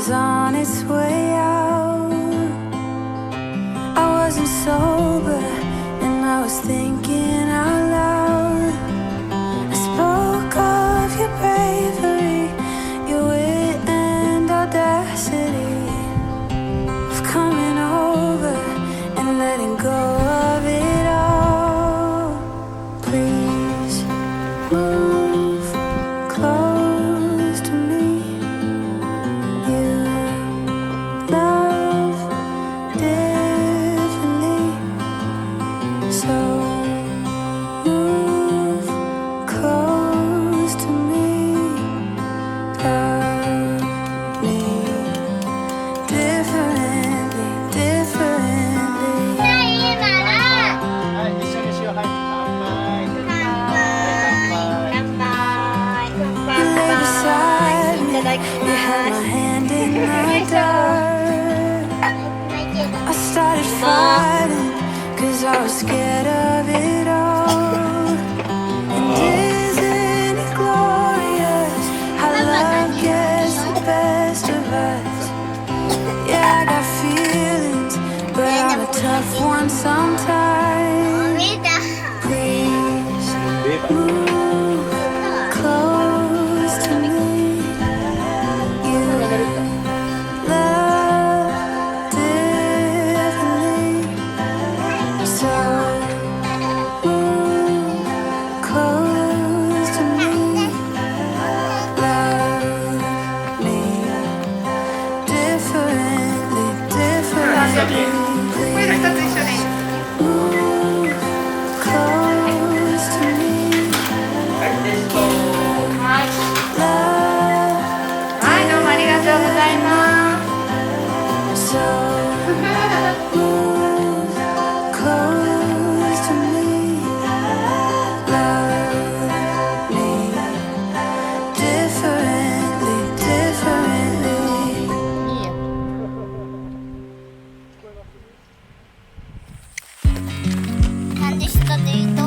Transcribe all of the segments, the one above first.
was on its way out. I wasn't sober and I was thinking out loud. I spoke of your bravery, your wit and audacity, of coming over and letting go of it all. Please move close to me. You love differently, so move close to me. Love me differently, differently. はい、一緒にしよう。はい、乾杯。You lay beside me, you held my hand in the dark. I started fighting, 'cause I was scared of it all. And isn't it glorious how love gets the best of us? Yeah, I got feelings, but I'm a tough one sometimes. Please move close to me. You love differently, so move close to me. Love me differently, differently. Move close to me. Love はい、どうもありがとうございま so move close to me. Love me differently, differently. なんでしたというと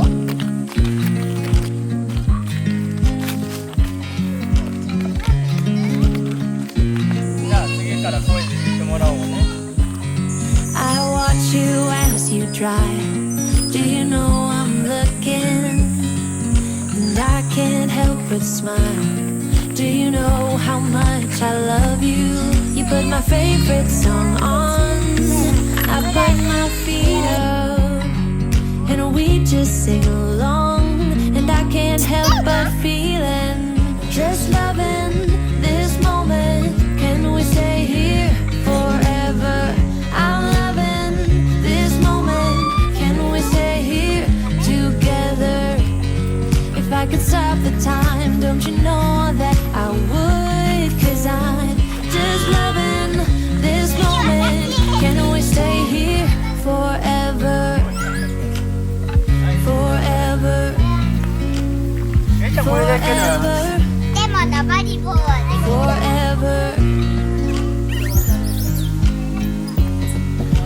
じゃあ次から声で言ってもらおうね。I watch you as you drive. Do you know I'm looking? And I can't help but smile. Do you know how much I love you? You put my favorite song on. I put my feet up, and we just sing along. And I can't help but feeling, just loving this moment. Can we stay here forever? I'm loving this moment. Can we stay here together? If I could stop the time, don't you know that I would? 'Cause I'm just loving this moment. Can we stay here forever? Forever, めっちゃこれだけだ。 forever, でもダバリボーはね forever.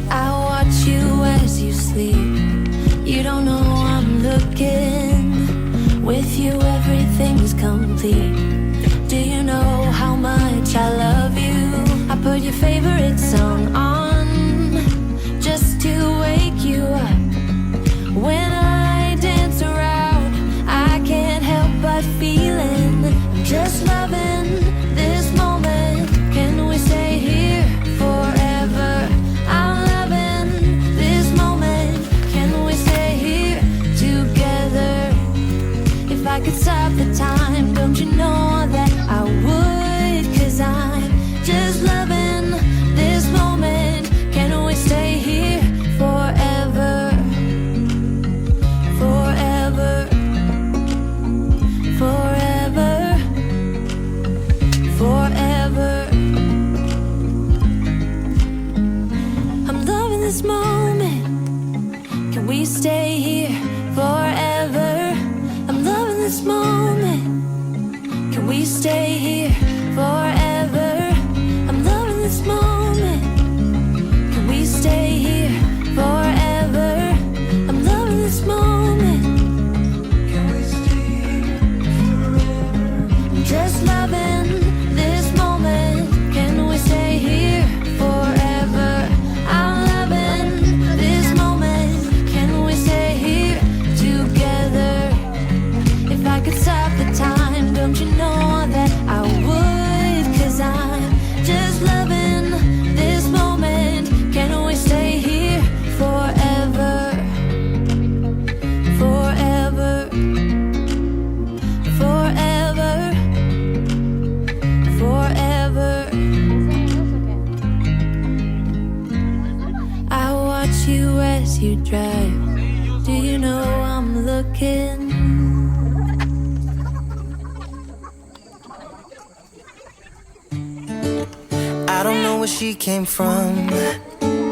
I watch you as you sleep. You don't know I'm looking. With you everything's complete. Do you know how much I love you? I put your favorite song on just to wake you up. When I dance around, I can't help but feeling, just loving this moment. Can we stay here forever? I'm loving this moment. Can we stay here together? If I could stop the time, don't you know that I would? 'Cause I'm just loving this moment. Can we stay here forever? Forever, forever, forever. I'm loving this moment. Can we stay here forever? I'm loving this moment. Can we stay here forever? I'm loving this moment. Can we stay here forever? I'm loving this moment. Can we stay here forever? I'm just loving this moment. Can we stay you drive. Do you know I'm looking? I don't know where she came from.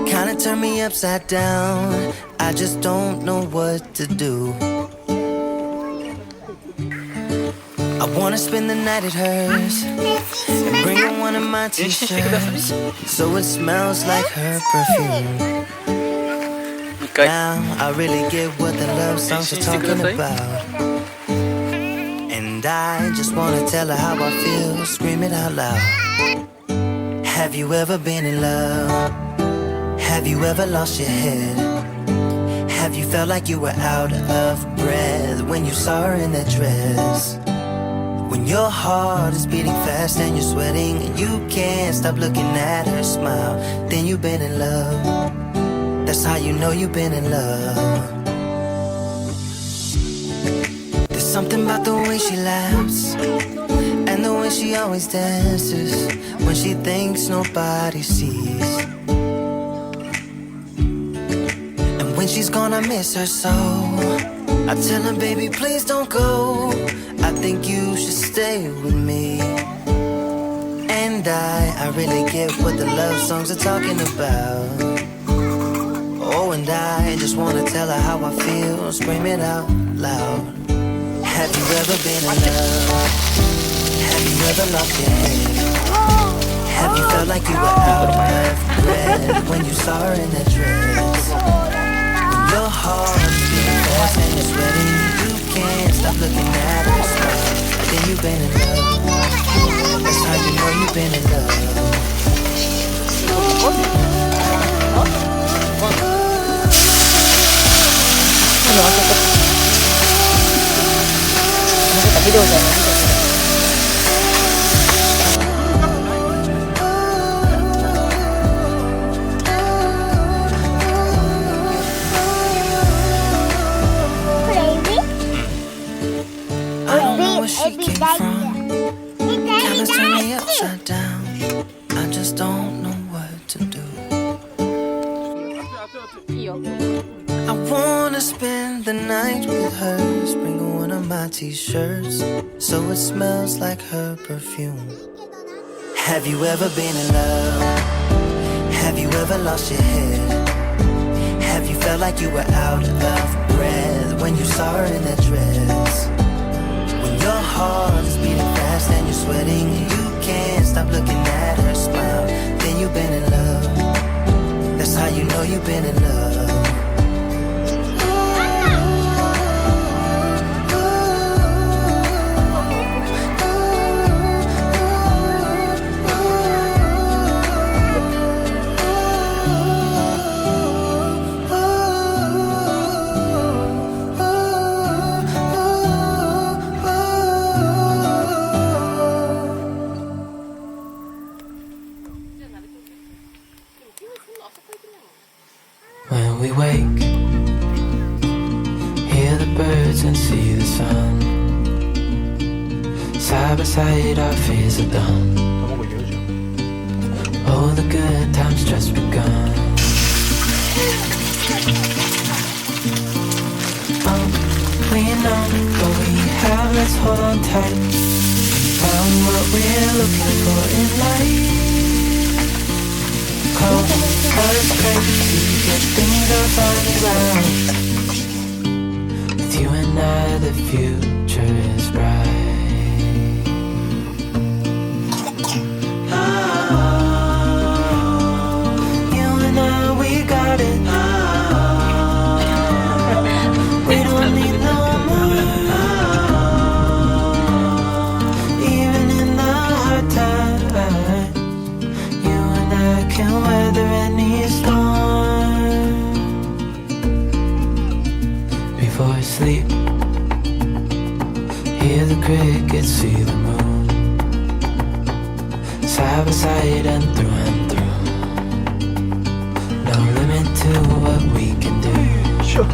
Kinda turned me upside down. I just don't know what to do. I wanna spend the night at hers and bring her one of my t-shirts so it smells like her perfume. Now I really get what the love songs are talking about, and I just wanna tell her how I feel, scream it out loud. Have you ever been in love? Have you ever lost your head? Have you felt like you were out of breath when you saw her in that dress? When your heart is beating fast and you're sweating and you can't stop looking at her smile, then you've been in love. That's how you know you've been in love. There's something about the way she laughs and the way she always dances when she thinks nobody sees. And when she's gone I miss her so. I tell her, baby, please don't go. I think you should stay with me. And I really get what the love songs are talking about. Oh, and I just wanna tell her how I feel, scream it out loud. Have you ever been in love? Have you ever lost your head? Have you felt like you were out of breath when you saw her in that dress? When your heart is beating fast and you're sweating, you can't stop looking at her smile, then you've been in love. That's how you know you've been in love. I don't know where she came from. Kinda turned me upside down. I just don't know what to do. I wanna spend the night with her, bring her one of my t-shirts so it smells like her perfume. Have you ever been in love? Have you ever lost your head? Have you felt like you were out of breath when you saw her in that dress? When your heart is beating fast and you're sweating and you can't stop looking at her smile, then you've been in love. That's how you know you've been in love. When we wake, hear the birds and see the sun. Side by side our fears are done. Oh, the good times just begun. We know what we have, let's hold on tight. Found what we're looking for in life. Cold, colors crazy, get things all funny round. With you and I, the future is bright. You and I, we got it. We don't need no more. Even in the hard times, you and I can weather any storm. Before I sleep, hear the crickets, see the moon. Side by side and through. No limit to what we can do. Sure.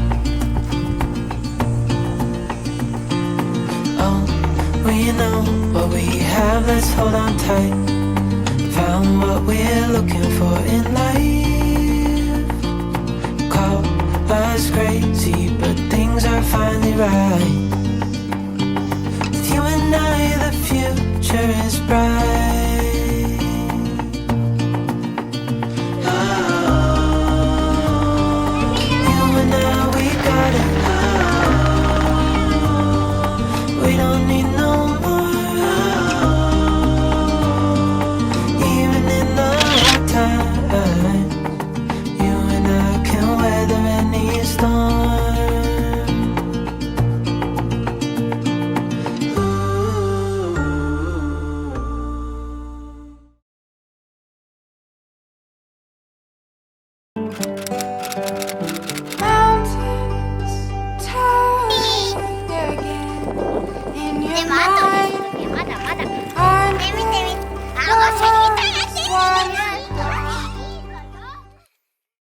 Oh, we know what we have, let's hold on tight. Found what we're looking for in life. Call us crazy, but things are finally right. With you and I, the future is bright.